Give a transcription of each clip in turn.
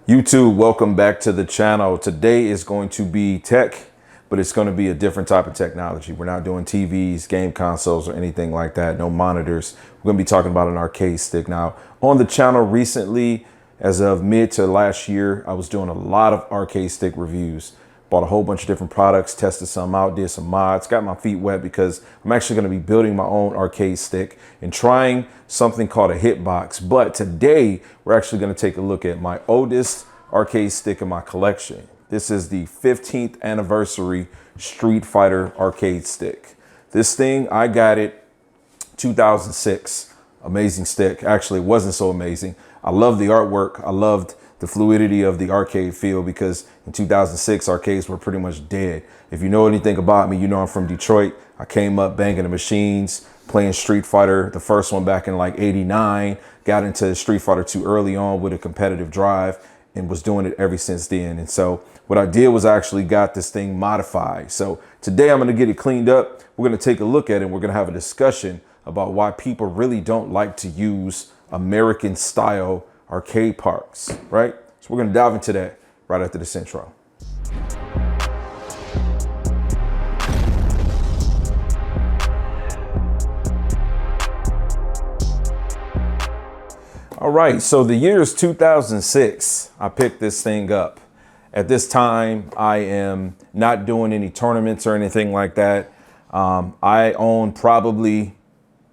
YouTube, welcome back to the channel. Today is going to be tech, but it's going to be a different type of technology. We're not doing TVs, game consoles, or anything like that. No monitors. We're going to be talking about an arcade stick. Now, on the channel recently, as of mid to last year, I was doing a lot of arcade stick reviews. Bought a whole bunch of different products, tested some out, did some mods, got my feet wet because I'm actually going to be building my own arcade stick and trying something called a hitbox. But today we're actually going to take a look at my oldest arcade stick in my collection. This is the 15th anniversary Street Fighter arcade stick. This thing, I got it 2006. Amazing stick. Actually, it wasn't so amazing. I loved the artwork. I loved the fluidity of the arcade feel because in 2006 arcades were pretty much dead. If you know anything about me, you know I'm from Detroit. I came up banging the machines, playing Street Fighter, the first one back in like '89, got into Street Fighter 2 early on with a competitive drive and was doing it ever since then. And so what I did was I actually got this thing modified. So today I'm going to get it cleaned up. We're going to take a look at it and we're going to have a discussion about why people really don't like to use American style arcade parks, right? So we're going to dive into that right after this intro. All right, so the year is 2006. I picked this thing up. At this time, I am not doing any tournaments or anything like that. I own probably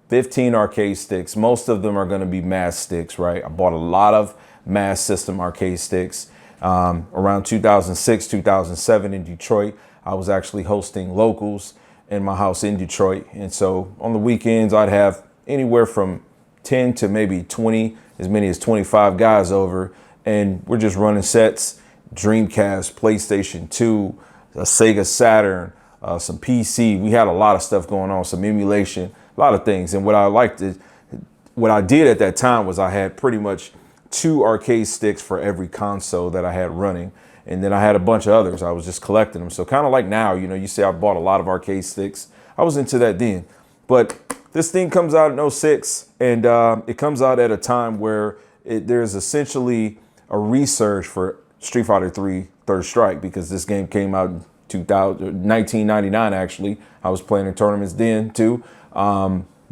15 arcade sticks. Most of them are going to be mass sticks, right? I bought a lot of mass system arcade sticks. Around 2006, 2007 in Detroit, I was actually hosting locals in my house in Detroit. And so on the weekends, I'd have anywhere from 10 to maybe 20, as many as 25 guys over. And we're just running sets, Dreamcast, PlayStation 2, a Sega Saturn, some PC. We had a lot of stuff going on, some emulation, a lot of things. And what I did at that time was I had pretty much 2 arcade sticks for every console that I had running. And then I had a bunch of others. I was just collecting them. So kind of like now, you know, you say I bought a lot of arcade sticks. I was into that then. But this thing comes out in '06, and it comes out at a time where there's essentially a resurge for Street Fighter 3 Third Strike, because this game came out in 1999, actually. I was playing in tournaments then too.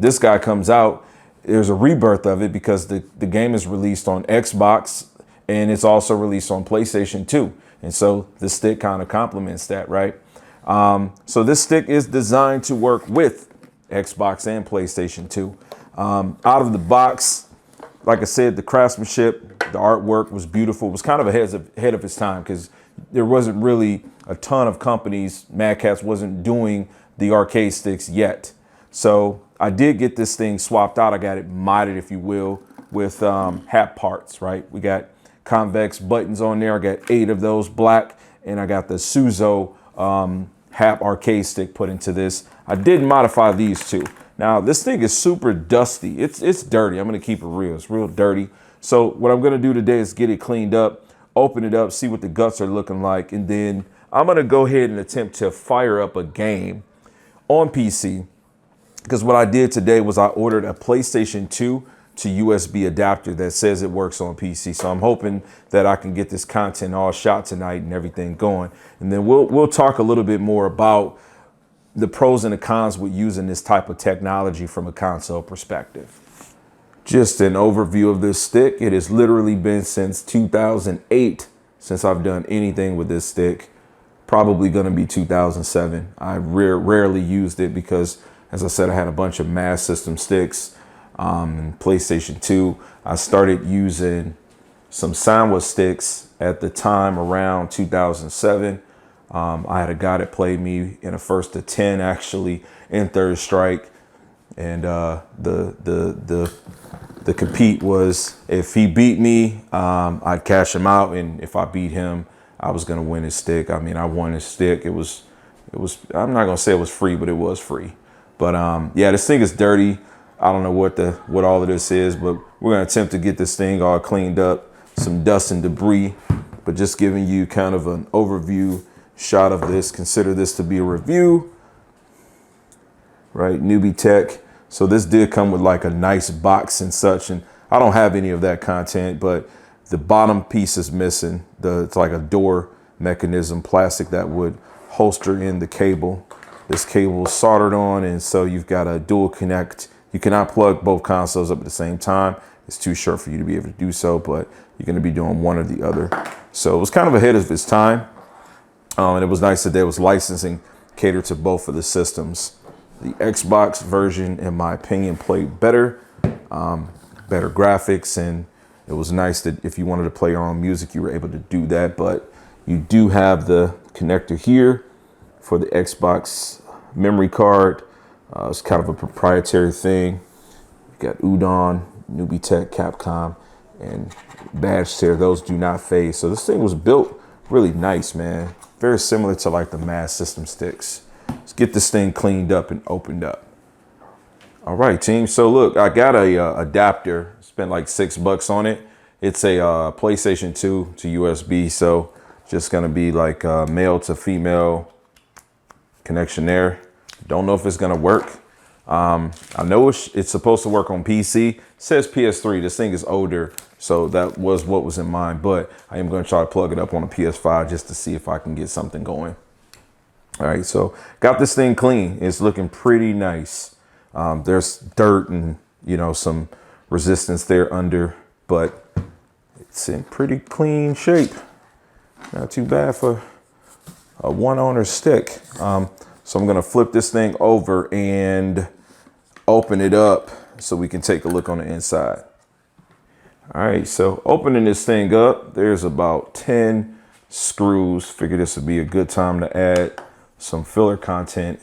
This guy comes out, there's a rebirth of it because the game is released on Xbox and it's also released on PlayStation 2. And so the stick kind of complements that, right? So this stick is designed to work with Xbox and PlayStation 2. Out of the box, like I said, the craftsmanship, the artwork was beautiful. It was kind of ahead of its time because there wasn't really a ton of companies. Mad Catz wasn't doing the arcade sticks yet. So I did get this thing swapped out. I got it modded, if you will, with hat parts, right? We got convex buttons on there. I got 8 of those black, and I got the Suzo Hap arcade stick put into this. I did modify these two. Now this thing is super dusty. It's dirty. I'm gonna keep it real. It's real dirty. So what I'm gonna do today is get it cleaned up, open it up, see what the guts are looking like, and then I'm gonna go ahead and attempt to fire up a game on PC. Because what I did today was I ordered a PlayStation 2 to USB adapter that says it works on PC. So I'm hoping that I can get this content all shot tonight and everything going. And then we'll talk a little bit more about the pros and the cons with using this type of technology from a console perspective. Just an overview of this stick. It has literally been since 2008 since I've done anything with this stick. Probably going to be 2007. I rarely used it because, as I said, I had a bunch of mass system sticks. PlayStation 2, I started using some Sanwa sticks at the time around 2007. I had a guy that played me in a 1st to 10 actually in Third Strike, and the compete was if he beat me, I'd cash him out, and if I beat him, I was gonna win his stick. I mean, I won his stick. It was I'm not gonna say it was free, but it was free. But yeah, this thing is dirty. I don't know what all of this is, but we're gonna attempt to get this thing all cleaned up, some dust and debris, but just giving you kind of an overview shot of this. Consider this to be a review, right? Newbie tech. So this did come with like a nice box and such, and I don't have any of that content, but The bottom piece is missing. It's like a door mechanism, plastic that would holster in the cable. This cable is soldered on, and so you've got a dual connect. You cannot plug both consoles up at the same time. It's too short for you to be able to do so, but you're going to be doing one or the other. So it was kind of ahead of its time. And it was nice that there was licensing catered to both of the systems. The Xbox version, in my opinion, played better, better graphics, and it was nice that if you wanted to play your own music, you were able to do that. But you do have the connector here for the Xbox memory card. It's kind of a proprietary thing. You got Udon, Newbie Tech, Capcom, and badge here. Those do not fade. So this thing was built really nice, man. Very similar to like the Mass System sticks. Let's get this thing cleaned up and opened up. All right, team. So look, I got a adapter. Spent like $6 on it. It's a PlayStation 2 to USB. So just gonna be like male to female connection there. Don't know if it's gonna work. I know it's supposed to work on PC. It says PS3. This thing is older, so that was what was in mind. But I am going to try to plug it up on a PS5 just to see if I can get something going. All right, so got this thing clean. It's looking pretty nice. There's dirt and some resistance there under, but it's in pretty clean shape. Not too bad for a one-owner stick. So I'm gonna flip this thing over and open it up so we can take a look on the inside. All right, so opening this thing up, there's about 10 screws. Figure this would be a good time to add some filler content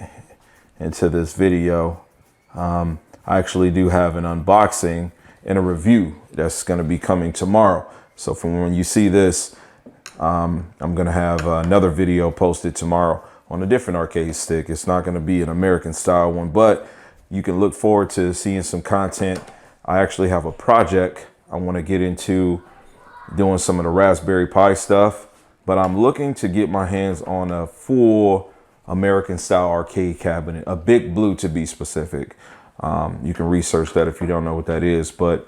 into this video. I actually do have an unboxing and a review that's gonna be coming tomorrow. So from when you see this, I'm gonna have another video posted tomorrow on a different arcade stick. It's not gonna be an American style one, but you can look forward to seeing some content. I actually have a project I wanna get into doing some of the Raspberry Pi stuff, but I'm looking to get my hands on a full American style arcade cabinet, a big blue to be specific. You can research that if you don't know what that is, but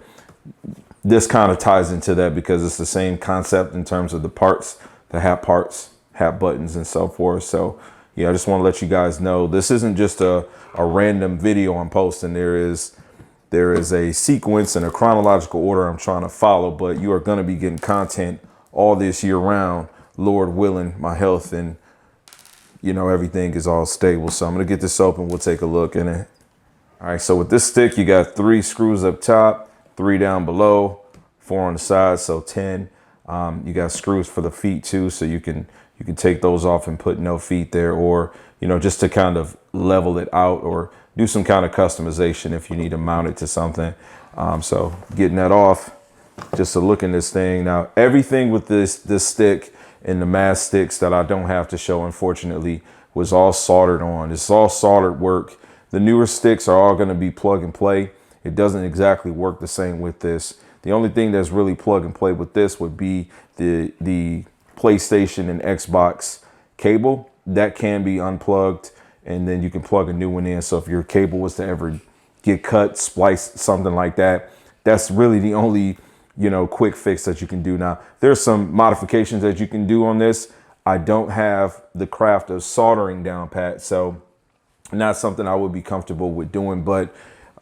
this kind of ties into that because it's the same concept in terms of the parts, the hat parts, hat buttons and so forth. So yeah, I just want to let you guys know this isn't just a random video I'm posting. There is a sequence and a chronological order I'm trying to follow, but you are going to be getting content all this year round, Lord willing, my health and everything is all stable. So I'm going to get this open. We'll take a look in it. All right, so with this stick, you got 3 screws up top, 3 down below, 4 on the side, so 10. You got screws for the feet too, so you can take those off and put no feet there, or just to kind of level it out or do some kind of customization if you need to mount it to something. So getting that off, just to look in this thing. Now everything with this stick and the Mass sticks that I don't have to show, unfortunately, was all soldered on. It's all soldered work. The newer sticks are all going to be plug and play. It doesn't exactly work the same with this. The only thing that's really plug and play with this would be the PlayStation and Xbox cable. That can be unplugged and then you can plug a new one in. So if your cable was to ever get cut, spliced, something like that, that's really the only, quick fix that you can do. Now, there's some modifications that you can do on this. I don't have the craft of soldering down pat, so not something I would be comfortable with doing, but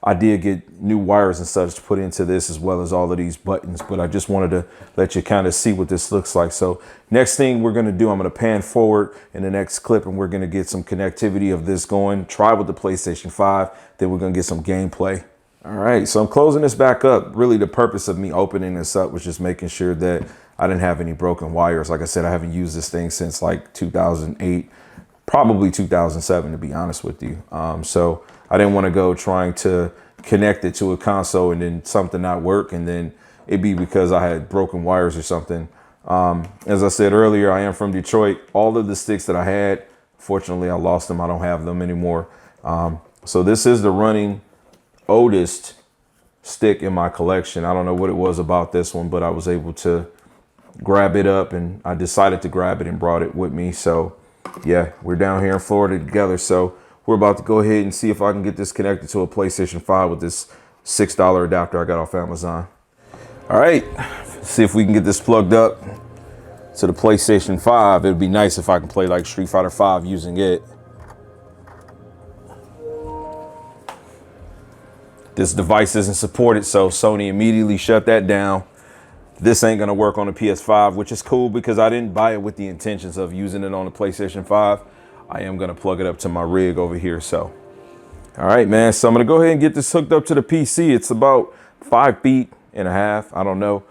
I did get new wires and such to put into this as well as all of these buttons, but I just wanted to let you kind of see what this looks like. So next thing we're going to do, I'm going to pan forward in the next clip and we're going to get some connectivity of this going, try with the PlayStation 5, then we're going to get some gameplay. All right, so I'm closing this back up. Really the purpose of me opening this up was just making sure that I didn't have any broken wires. Like I said, I haven't used this thing since like 2008, probably 2007, to be honest with you. So I didn't want to go trying to connect it to a console and then something not work and then it'd be because I had broken wires or something. As I said earlier, I am from Detroit. All of the sticks that I had, fortunately, I lost them. I don't have them anymore. So this is the running oldest stick in my collection. I don't know what it was about this one, but I was able to grab it up and I decided to grab it and brought it with me. So yeah, we're down here in Florida together. So we're about to go ahead and see if I can get this connected to a PlayStation 5 with this $6 adapter I got off Amazon. All right, See if we can get this plugged up to the PlayStation 5. It'd be nice if I can play like Street Fighter 5 using it. This device isn't supported, so Sony immediately shut that down. This ain't gonna work on the PS5, which is cool because I didn't buy it with the intentions of using it on the PlayStation 5. I am gonna plug it up to my rig over here. So, all right, man. So I'm gonna go ahead and get this hooked up to the PC. It's about 5 feet and a half. I don't know.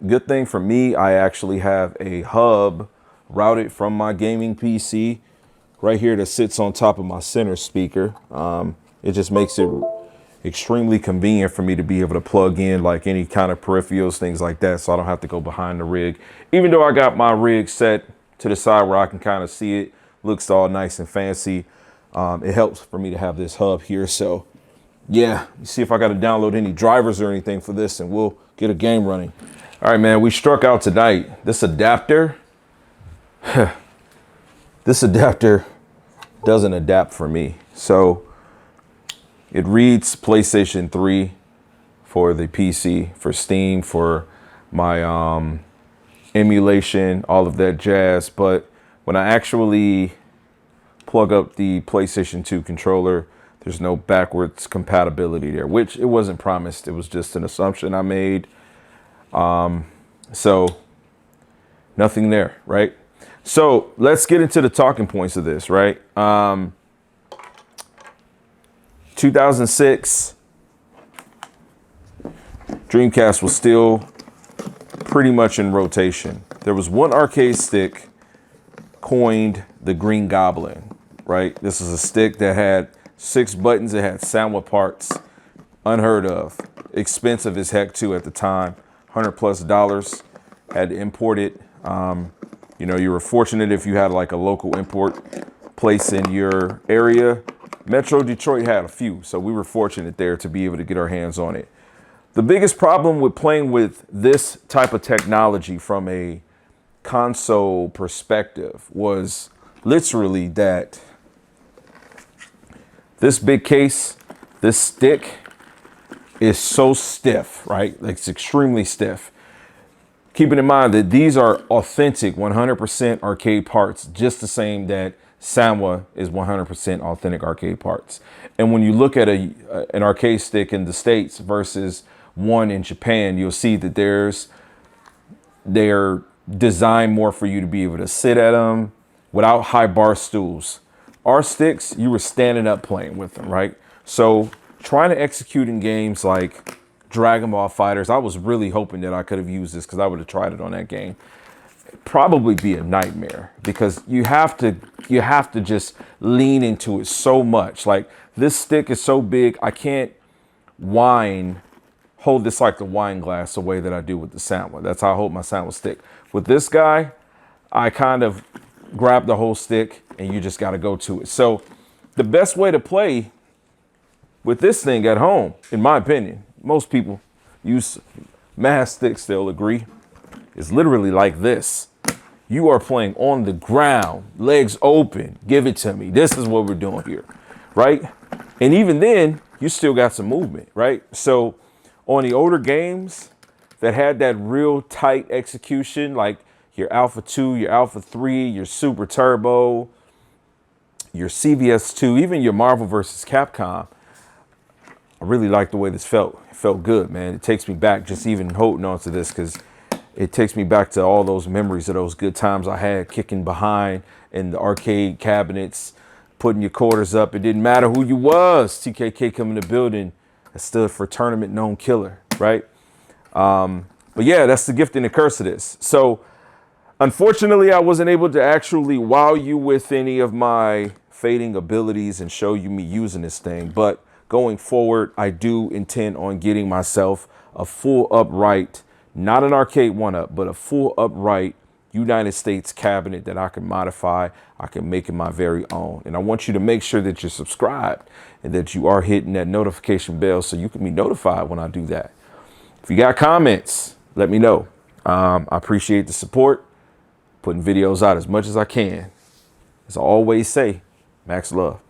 Good thing for me, I actually have a hub routed from my gaming PC right here that sits on top of my center speaker. It just makes it extremely convenient for me to be able to plug in like any kind of peripherals, things like that, so I don't have to go behind the rig. Even though I got my rig set to the side where I can kind of see it, looks all nice and fancy. It helps for me to have this hub here. So yeah, you see if I got to download any drivers or anything for this and we'll get a game running. All right, man, we struck out tonight. This adapter, this adapter doesn't adapt for me. So it reads PlayStation 3 for the PC, for Steam, for my emulation, all of that jazz. But when I actually plug up the PlayStation 2 controller, there's no backwards compatibility there, which it wasn't promised. It was just an assumption I made. So nothing there, right? So let's get into the talking points of this, right? 2006, Dreamcast was still pretty much in rotation. There was one arcade stick coined the Green Goblin, right? This is a stick that had 6 buttons. It had Sanwa parts, unheard of, expensive as heck too at the time, $100+ had to import it. You know, you were fortunate if you had like a local import place in your area. Metro Detroit had a few, so we were fortunate there to be able to get our hands on it. The biggest problem with playing with this type of technology from a console perspective was literally that this big case, this stick is so stiff, right? Like it's extremely stiff. Keeping in mind that these are authentic 100% arcade parts, just the same that Sanwa is 100% authentic arcade parts. And when you look at an arcade stick in the States versus one in Japan, you'll see that they're designed more for you to be able to sit at them without high bar stools. Our sticks, you were standing up playing with them, right? So trying to execute in games like Dragon Ball Fighters, I was really hoping that I could have used this because I would have tried it on that game. Probably be a nightmare because you have to just lean into it so much. Like this stick is so big, I can't hold this like the wine glass the way that I do with the Sanwa. That's how I hold my Sanwa stick. With this guy, I kind of grab the whole stick and you just got to go to it. So the best way to play with this thing at home, in my opinion, most people use mass sticks, they'll agree, is literally like this. You are playing on the ground, legs open, give it to me. This is what we're doing here, right? And even then, you still got some movement, right? So on the older games that had that real tight execution, like your Alpha 2, your Alpha 3, your Super Turbo, your CVS 2, even your Marvel vs. Capcom, I really like the way this felt. It felt good, man. It takes me back just even holding on to this because it takes me back to all those memories of those good times I had kicking behind in the arcade cabinets, putting your quarters up. It didn't matter who you was. TKK come in the building. That stood for Tournament Known Killer, right? But yeah, that's the gift and the curse of this. So unfortunately, I wasn't able to actually wow you with any of my fading abilities and show you me using this thing. But going forward, I do intend on getting myself a full upright, not an arcade one-up, but a full upright United States cabinet that I can modify, I can make it my very own. And I want you to make sure that you're subscribed and that you are hitting that notification bell so you can be notified when I do that. If you got comments, let me know. I appreciate the support, putting videos out as much as I can. As I always say, Max love.